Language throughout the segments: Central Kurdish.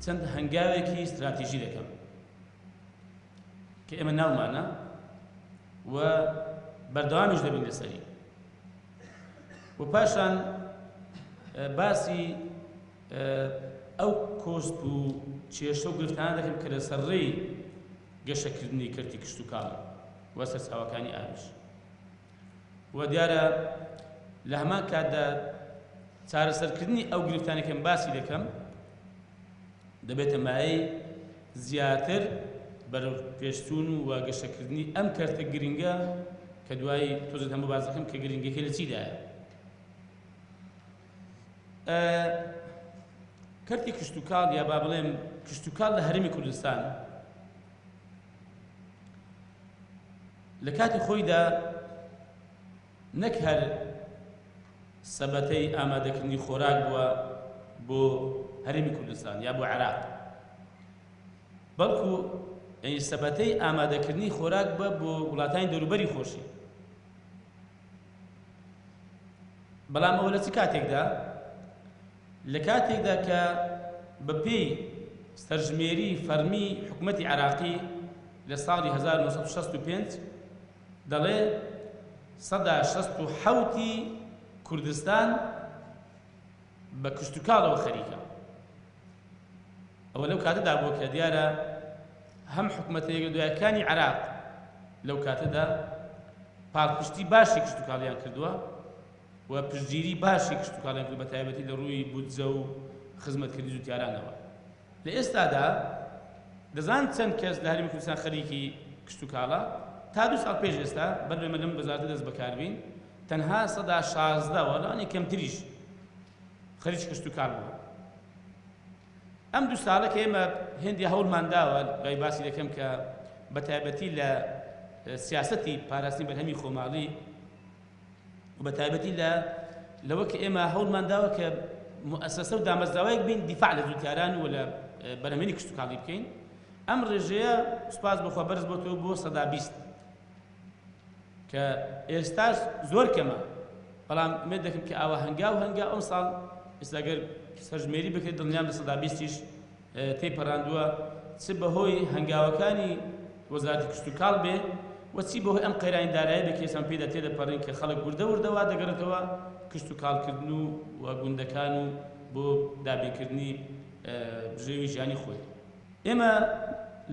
چەند هەنگاوێکی استراتیژی دەکەم کە ئێمە ناومانە و بەردەوامیش دەبین لەسەری و پاشان باسی ئەو کۆسپ و کێشە و گرفتانە دەکەم کە لەسەر ڕێی گەشەکردنی کەرتی کشت و کاڵ و سەرچاوەکانی ئاویش و دیارە لە هەمان کاتدا چارەسەرکردنی ئەو گرفتانێکم باسی دەکەم دەبێتە مایەی زیاتر بەرەو پێشچوون و گەشەکردنی ئەم کەرتە گرنگە کە دوایی تۆزت هەموو باز دەکەم کە گرنگەکەی لە چیدایە. کەرتی کشت و کاڵ یا با بڵێم کشت و کاڵ لە هەرێمی کوردستان لە کاتی خۆیدا نەک هەر سەبەتەی ئامادەکردنی خۆراک بووە بۆ هەرێمی کوردستان یا بۆ عێراق، بەڵکو سەبەتەی ئامادەکردنی خۆراک بە بۆ وڵاتانی دەوروبەری خۆشی. بەڵام ئەوە لە چ کاتێکدا؟ لە کاتێکدا کە بەپێی سەرژمێری فەرمی حکومەتی عێراقی لە ساڵی 1965 دەڵێ 167 کوردستان بە کشت و کاڵەوە خەریکە. ئەوە لەو کاتەدا بووە کە دیارە هەم حکومەتە یەکدوایەکانی عێراق لەو کاتەدا پاڵپشتی باشی کشت و کاڵیان کردووە و پشتگیری باشی کشت و کاڵیان کرد بە تایبەتی لە ڕووی بودجە و خزمەتکردنی جوتیارانەوە. لە ئێستادا دەزان چەند کەس لە هەرێمی کوردستان خەریکی کشت و کاڵە؟ تا 2 ساڵ پێش ئێستا بەرەوەی لەم وەزارەتە دەست بەکاربین تەنها 116 وەڵانی کەمتریش خەریک کشت و کاڵ بوو. ئەم 2 ساڵە کە ئێمە هێندی هەوڵمان داوە گای باسی دەکەم کە بە تایبەتی لە سیاسەتی پاراستنی بەرهەمی خۆماڵی و بە تایبەتی لەوە کە ئێمە هەوڵمان داوە کە مؤسسە و دامەزراوەیەک بین دیفاع لە جوتیاران و لە بەرهەمێنی کشت و کاڵی بکەین. ئەم ڕێژەیە سوپاس بەخوا بەرز بۆتەوە بۆ 120 کە ئێستاش زۆر کەمە، بەڵام ئومێد دەکەم کە ئاوا هەنگا ئەم ساڵ ئێستا ئەگەر سەرژمێری بکرێت دڵنیام لە 120ش تێپەڕاندووە، چ بەهۆی هەنگاوەکانی وەزارەتی کشت و کاڵ بێ و چی بەهۆی ئەم قەیراندارایە بێ کە ئێستا پێدا تێدەپەڕین کە خەڵک وردەوردەوا دەگەڕێتەوە کشت و کاڵکردن و گوندەکان و بۆ دابینکردنی ژێوی ژیانی خۆی. ئێمە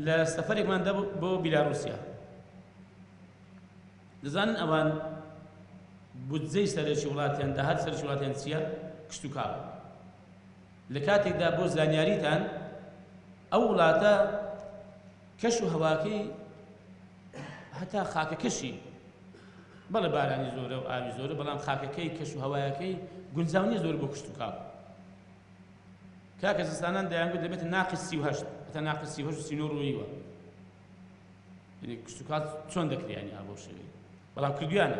لە سەفەرێکمان دا بۆ بیلاڕوسیا. دەزانن ئەوان بودجەی سەرەکی وڵاتیان داهات سەرەکی وڵاتیان چییە؟ کشت و کاڵ. لە کاتێکدا بۆ زانیاریتان ئەو وڵاتە کەش و هەواکەی هەتا خاکەکەشی بەڵێ بارانی زۆرە و ئاوی زۆرە، بەڵام خاکەکەی کەش و هەوایەکەی گونجاو نییە زۆر بۆ کشت و کاڵ. کاکە زستانان دەیانگوت دەبێتە ناقص 38 هەتا ناقص 38 و 39 ڕوویوە. یعنی کشت و کاڵ چۆن دەکرێنی ئا بۆ شەوەی، بەڵام کردویانە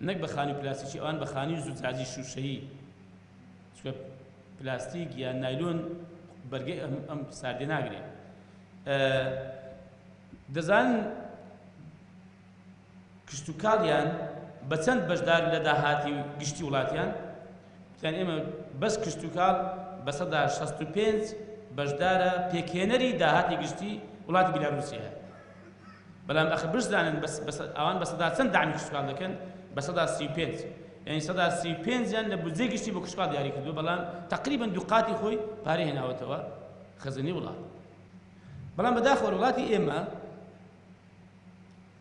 نەک بە خانی پلاستیکی، ئەوان بە خانی زوجاجی شوشەیی، چکە پلاستیک یا نایلۆن بەرگەی ئەم ساردێ ناگرێت. دەزانن کشت و کاڵیان بە چەند بەشدار لە داهاتی گشتی وڵاتیان؟ یان ئێمە بەس کشت و کاڵ بە 165 بەشدارە پێکهێنەری داهاتی گشتی وڵاتی بیلاڕوسیە. بەڵام ئەخ بشدانن ئەوان بە سەدا چەند دامی کشت و کاڵ دەکەن؟ بە 135. یعنی 135یان لە بودجەی گشتی بۆ کشت و کاڵ دیاری کردووە، بەڵام تەقریبەن دووقاتی خۆی پارەی هێناوەتەوە خەزینەی وڵات. بەڵام بەداخەوە وڵاتی ئێمە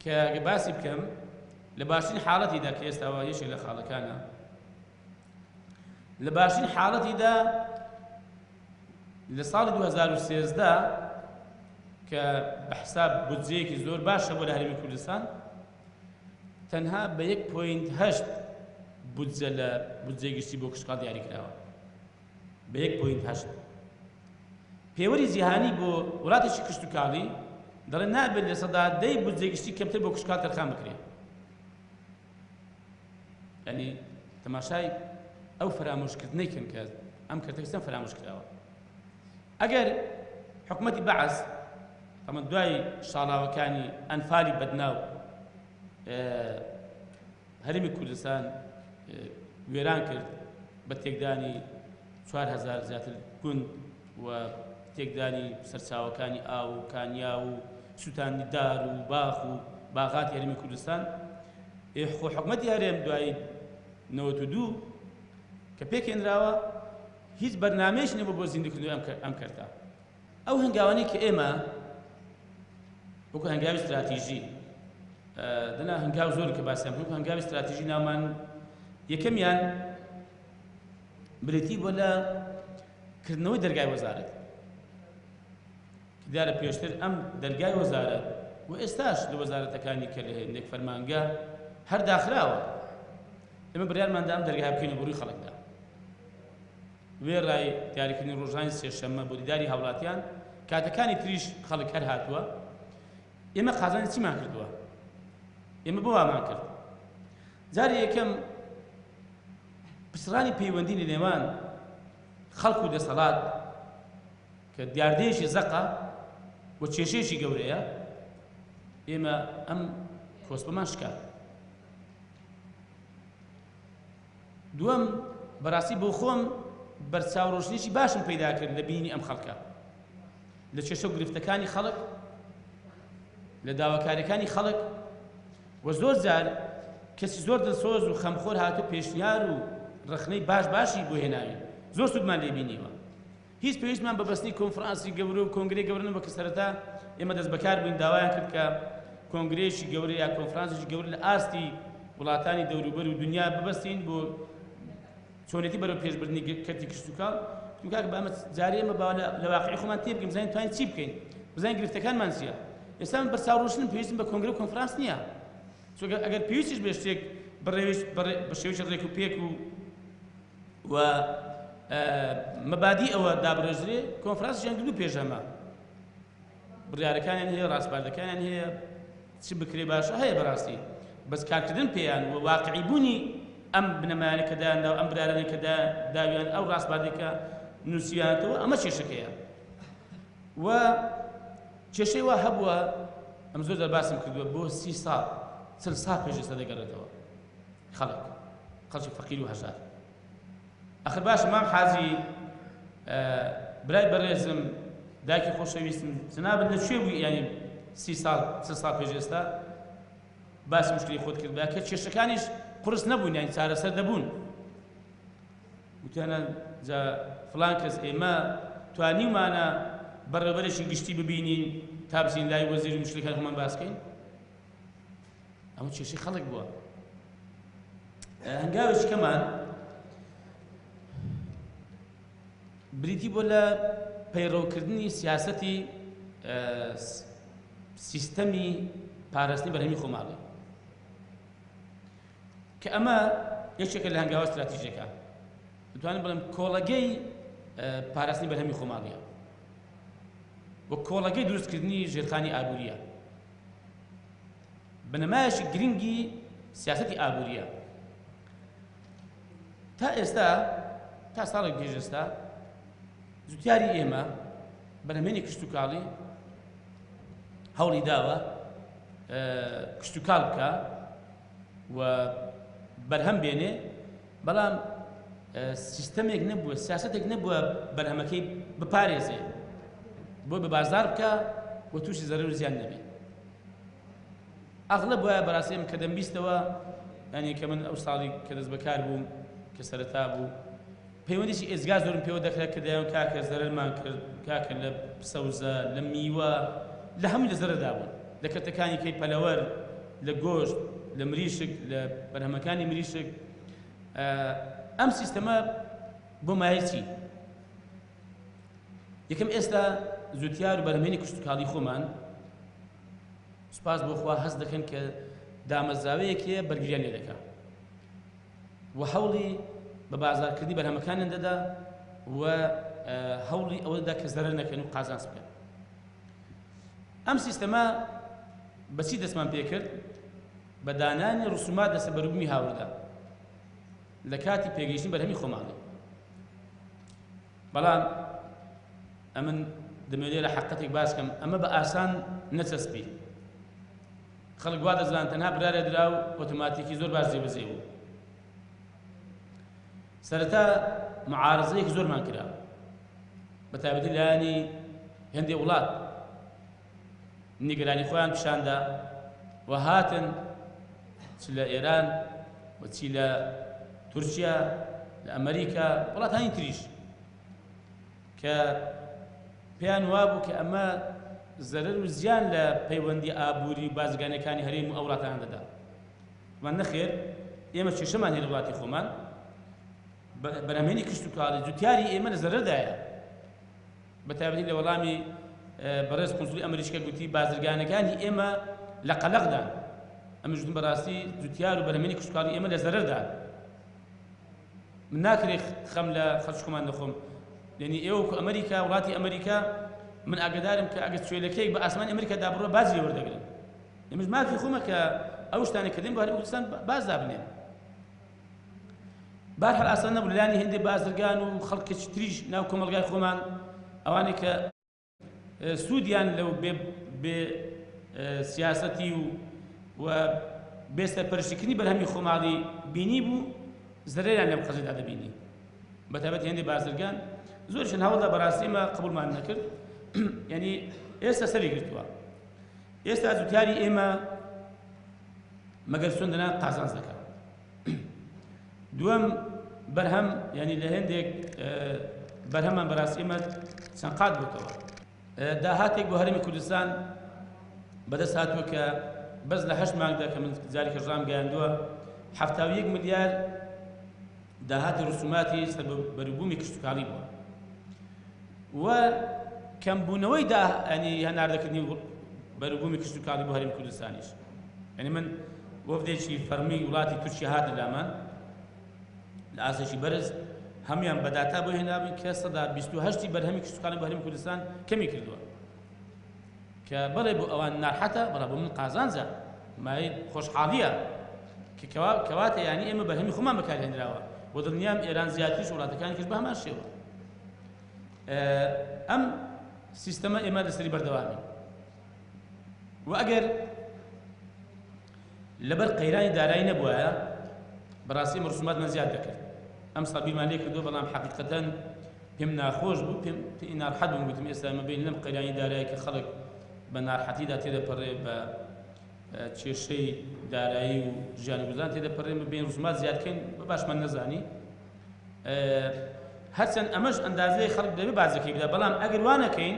کە باسی بکەم لە باشترین حاڵەتیدا کە ئێستاوە یەکێک لە خاڵەکانە، لە باشترین حاڵەتیدا لە ساڵی 2013 کە بە حساب بودجەیەکی زۆر باشە بۆ لە هەرێمی کوردستان تەنها بە 1.8 بودجە لە بودجەی گشتی بۆ کشت و کاڵ دیاری کراوە. بە 1.8 پێوەری جیهانی بۆ وڵاتێکی کشت و کاڵی دەڵێن نابێت لە 10 بودجەی گشتی کەمتر بۆ کشت و کاڵ تەرخان بکرێت. یعنی تەماشای ئەو فرامۆشکردنەی کەن کە ئەم کەرتەکەستان فرامۆش کراوە. ئەگەر حکومەتی بەعەز ئەمە دوای شاڵاوەکانی ئەنفالی بەدناو هەرێمی کوردستان وێران کرد بە تێکدانی 4000 زیاتر گوند و تێکدانی سەرچاوەکانی ئاو و کانیا و سوتانی دار و باخ و باغات یاریمی کوردستان خۆ حکومەتی هەرێم دوای 92 کە پێکهێنراوە هیچ بەرنامەیەش نەبوو بۆ زیندوکردنەوەی ئەم کەرتە ئەو هەنگاوانەی کە ئێمە وەکو هەنگاوی استراتیژی دنا هەنگاو زۆر کە باسییان وەکو هەنگاوی استراتیژی ناومان یەکەمیان بریتی بۆ لە کردنەوەی دەرگای وەزارەت دیارە پێشتر ئەم دەرگای وەزارەت و ئێستاش لە وەزارەتەکانی کە لە هێندێک فەرمانگە هەر داخراوە ئێمە بڕیارماندا ئەم دەرگای بکەینە بۆ ڕووی خەڵکدا وێ ڕای دیاریکردنی ڕۆژانی سێشەممە بۆ دیداری هاوڵاتیان کاتەکانی تریش خەڵک هەر هاتووە ئێمە قازانی چیمان کردووە ئێمە بۆ وامان کرد جاری یەکەم پسڕانی پەیوەندی لە نێوان خەڵک و دەسەڵات کە دیاردەیەشی زەقە بۆ کێشەیەکی گەورەیە ئێمە ئەم کۆسپەمان شکار دووەم بەڕاستی بۆ خۆم بەرچاوڕۆژنێکی باشم پەیدا کرد لە بینی ئەم خەڵکە لە کێشە و گرفتەکانی خەڵک لە داواکاریەکانی خەڵک و زۆر جار کەسی زۆر دڵسۆز و خەمخۆر هاتو پێشنیار و ڕخنەی باشی بۆ هێناوی زۆر سوودمان لێ بینیوە هیچ پێویستمان بەبەستی کۆنفرانسی گەورە و کۆنگرەی گەورە نەبوو کە سەرەتا ئێمە دەست بەکار بووین داوایان کرد کە کۆنگرەیەکی گەورە یا کۆنفرانسێکی گەورە لە ئاستی وڵاتانی دەوروبەر و دنیا ببەستین بۆ چۆنێتی بەرەو پێشبردننی کەرتی کشتتوکاڵ کاکە بە ئەمە جارێ ئێمە باوە لە واقعی خۆمان تێ بگەین بزانین توانین چی بکەین بزانین گرفتەکانمان چییە ئێستا من بەرچاوڕۆشتن پێویستم بە کۆنگرە و کۆنفرانس نییە چونکە ئەگەر پێویستیش بێ شتێک بە شێوەیەکی ڕێک و پێک و مەبادی ئەوە دابڕێژرێ کۆنفرانس جەنگلو پێشەمە بڕیارەکانیان هەیە ڕاستباردەکانیان هەیە چی بکرێ باشە هەیە بەڕاستی بەس کارکردن پێیان و واقعی بوونی ئەم بنەمایانە کە دایاندا و ئەم برارانەی کە داویان ئەو ڕاستباردێکە نووسیانەوە ئەمە کێشەکەیە و کێشەی وا هەبووە ئەم زۆر دەرباسم کردووە بۆ 30 ساڵ 40 ساڵ پێش ئێستا دەگەڕێتەوە خەڵکی فەقیر و هەژار ئەخر باشە مام حاجی برای بەڕێزم دایکی خۆشەویستم جنابن لەکوێ بووی یعنی 30 ساڵ 40 ساڵ پێش ئێستا باسی مشکلی خۆت کرد کە کێشەکانیش قورس نەبوون یعنی چارەسەر دەبوون وتیانە جا فڵان کەس ئێمە توانیمانە بەڕێوەبەرێکی گشتی ببینین تا بچین لای وەزیری مشکلەکان خۆمان باسکەین ئەمە کێشەی خەڵک بووە هەنگاوێکی کەمان بریتی بۆ لە پەیڕەوکردنی سیاسەتی سیستەمی پاراستنی بەرهەمی خۆماڵی کە ئەمە یەکێکە لە هەنگاوە استراتیژیەکە دەتوانم بڵێم کۆڵەگەی پاراستنی بەرهەمی خۆماڵیە وە کۆڵەگەی دروستکردنی ژێرخانی ئابووریە بنەمایەکی گرنگی سیاسەتی ئابووریە تا ئێستا تا ساڵێک پێش ئێستا زوتیاری ئێمە بەرهەمێنی کشتتوکاڵی هەوڵی داوە کشتتوکاڵ بکە و بەرهەم بێنێ بەڵام سیستەمێک نەبووە سیاسەتێک نەبووە بەرهەمەکەی بپارێزێ بۆ بە بازار بکە و تووشی زەرەر و زیان نەبێت ئەغلب وایە بەڕاستیم کە دەمبیستەوە یعنی کە من ئەو ساڵی کە دەست بەکار بووم کە سەرەتا بوو پەیوەندیی ئێزگا زۆرم پێوە دەکرێت کە دایان کاکە زەرەرمان کرد کاکە لە سەوزە لە میوە لە هەمووی لە زەرەردا بوون لە کەرتەکانی کەی پەلەوەر لە گۆشت لە مریشک لە بەرهەمەکانی مریشک ئەم سیستەمە بۆ مایە چی یەکەم ئێستا زوتیار و بەرهەمێنی کشتتوکاڵی خۆمان سوپاس بۆ خوا هەست دەکەن کە دامەزراوەیەکێ بەرگریان لێ دەکات و هەوڵی بە بازارکردنی بەرهەمەکانیان دەدا و هەوڵی ئەوە دەدا کە زەرەر نەکەن و قازانج بکەن ئەم سیستەمە بەچی دەستمان پێ کرد بە دانانی ڕسومات لەسەر بەروبوومی هاوڕدا لە کاتی پێگەیشتنی بەرهەمی خۆماڵی بەڵام ئەمن دەمەوێت لە حەقەتێک باس بکەم ئەمە بە ئاسان نەچەسپی خەڵک وا دەزانن تەنها برارە درا و ئۆتۆماتیکی زۆر باش جێبەجێ بوو سەرەتا معارەزەیەکی زۆرمان کرا بە تایبەتی لایەنی هەندێک وڵات نیگەرانی خۆیان پیشاندا و هاتن چ لە ئێران و چی لە تورکیا لە ئەمریکا وڵاتانی تریش کە پێیان وابوو کە ئەمە زەرەر و زیان لە پەیوەندی ئابووری و بازرگانیەکانی هەرێم و ئەو وڵاتان دەدا. وان نەخێر ئێمە کێشەمان هەیە لە وڵاتی خۆمان، بەرهەمهێنی کشت و کاڵی جوتیاری ئێمە لە زەرەردایە. بەتایبەتی لە وەڵامی بەڕێز قونسوڵی ئەمریکا گوتی بازرگانەکانی ئێمە لە قەلەقدان. ئەمە ژوتم بەڕاستی جوتیار و بەرهەمهێنی کشت و کاڵی ئێمە لە زەرەردان. من ناکرێ خەم لە خەڵکی خۆمان نەخۆم، یعنی ئێوە وەکو ئەمریکا وڵاتی ئەمریکا من ئاگادارم کە ئەگەر چوێلەکەیەک بە ئاسمانی ئەمریکا دابڕۆ بازی وەردەگرن. ئێمەش مافی خۆمە کە ئەو شتانە کە دێن بۆ هەرێمی کوردستان باز دابنێن. بەرحەڵ ئاسان نەبوو لەلایەنی هێندێک بازرگان و خەڵکێکی تریش ناو کۆمەڵگای خۆمان ئەوانەی کە سوودیان لەو بێ سیاسەتی و بێ سەرپەرشتیکردنی بەرهەمی خۆماڵی بینی بوو زەرەریان لەم قەزەیدا دەبینی. بەتایبەتی هێندێک بازرگان زۆرشان هەوڵدا بەڕاستی ئێمە قبوڵمان نەکرد، یعنی ئێستا سەری گرتووە. ئێستا جوتیاری ئێمە مەگەر سوێندەنا قازانج دەکات. دووەم بەرهەم یعنی لە هێندێک بەرهەمان بەڕاستی ئێمە چەند قات بووتەوە. داهاتێک بۆ هەرێمی کوردستان بەدەست هاتووە کە بەس لە 8 مانگدا کە من جارێکە ڕام گەیاندووە 71 ملیار داهاتی ڕسوماتی بەروبوومی کشت و کاڵی بووە و کەمبوونەوەی ینی هەناردەکردنی بەروبوومی کشت و کاڵی بۆ هەرێمی کوردستانیش. یعنی من وەفدێکی فەرمی وڵاتی تورکیا هاتە لامان لە ئاسایشی بەرز هەمویان بەداتا بۆ هێنابووین کە 128 بەرهەمی کشت و کاڵی بۆ هەرێمی کوردستان کەمی کردووە کە بەڵێ بۆ ئەوان ناڕحەتە، بەڵام بۆ من قازانجە مای خۆشحاڵیە کەواتە یعنی ئێمە بەرهەمی خۆمان بەکارهێنراوە بۆ دڵنیام ئێران زیاتریش وڵاتەکانی کرد بە هەمان شێوە. ئەم سیستەمە ئێمە لەسەری بەردەوامین و ئەگەر لەبەر قەیرانی دارایی نەبووایە بەڕاستی ڕسوماتمان زیاد دەکرد. ئەم ساڵ بیرمان لێ کردووە، بەڵام حەقیقەتەن پێم ناخۆش بوو، پێی ناڕحەت بووم، گوتم ئێستا ئەمە بین لەم قەیرانی دارایی کە خەڵک بە ناڕحەتیدا تێدەپەڕێ بە کێشەی دارایی و ژیانگوزان تێدەپەڕێ بین ڕسومات زیادکەین بە باشمان نەزانی. هەرچەند ئەمەش ئەندازەی خەڵک دەبێ بازەکەی بدا، بەڵام ئەگەر وانەکەین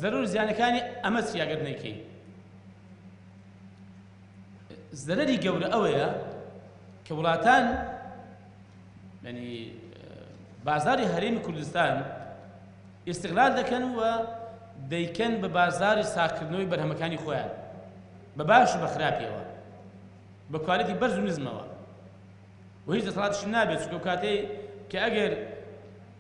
زەرور زیانەکانی ئەمە چی ئەگەر نەیکەین. زەرەری گەورە ئەوەیە کە وڵاتان ینی بازاری هەرێمی کوردستان ئیستیغلال دەکەن و دەیکەن بە بازاری ساکردنەوەی بەرهەمەکانی خۆیان بە باش و بە خراپیەوە بە کواڵیتی بەرز و نزمەوە و هیچ دەسەڵاتیشی نابێت، چونکە ئەو کاتەی کە ئەگەر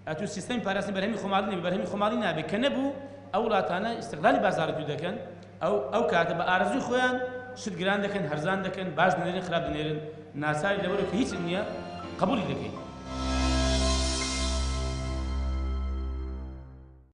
ئەتوو سیستەمی پاراستنی بەرهەمی خۆماڵی نەبێت، بەرهەمی خۆماڵی نابێت کە نەبوو ئەو وڵاتانە ئیستیغلالی بازاری دوو دەکەن، ئەو کاتە بە ئارەزوی خۆیان شت گران دەکەن، هەرزان دەکەن، باش دەنێرن، خراپ دەنێرن، ناساری لەبەرەوە کە هیچ نییە قبولی دەکەین.